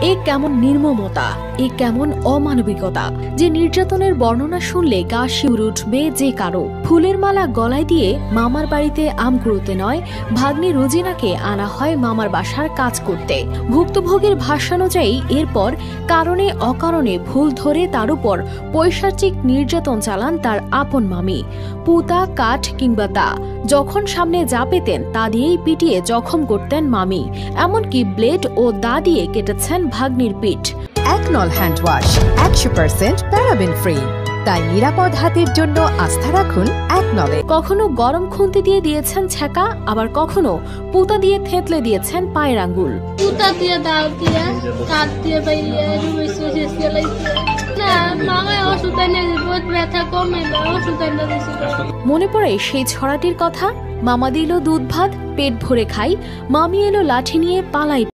এ কেমন নির্মমতা, এ কেমন অমানবিকতা যে নির্যাতনের বর্ণনা শুনলে গা শিউরে উঠবে যে কারো। ফুলের মালা গলায় দিয়ে মামার বাড়িতে আম কুড়োতে নয়, ভাগ্নি রোজিনাকে আনা হয় মামার বাসার কাজ করতে। ভুক্তভোগীর ভাষ্যানুযায়ী এরপর কারণে অকারণে ভুল ধরে তার উপর পৈশাচিক নির্যাতন চালান তার আপন মামি। পুতা, কাঠ কিংবা দা, যখন সামনে যা পেতেন তা দিয়েই পিটিয়ে জখম করতেন মামি। এমনকি ব্লেড ও দা দিয়ে কেটেছেন ভাগ্নির পিঠ। একনল হ্যান্ড ওয়াশ 100% প্যারাবেন ফ্রি, তাই নিরাপদ হাতের জন্য আস্থা রাখুন একনলে। কখনো গরম খুন্তি দিয়ে দিয়েছেন ছ্যাঁকা, আবার কখনো পুতা দিয়ে থেতলে দিয়েছেন পায়ের আঙ্গুল। পুতা দিয়ে দাও দিয়ে কাঠ দিয়ে বাইয়ে না মামায় ওষুধ এনে বহুত ব্যথা কমে না, ওষুধ এনে দিয়েছিল। মনে পড়ে সেই ছড়াটির কথা, মামা দিল দুধ ভাত পেট ভরে খাই, মামি এলো লাঠি নিয়ে পালাই।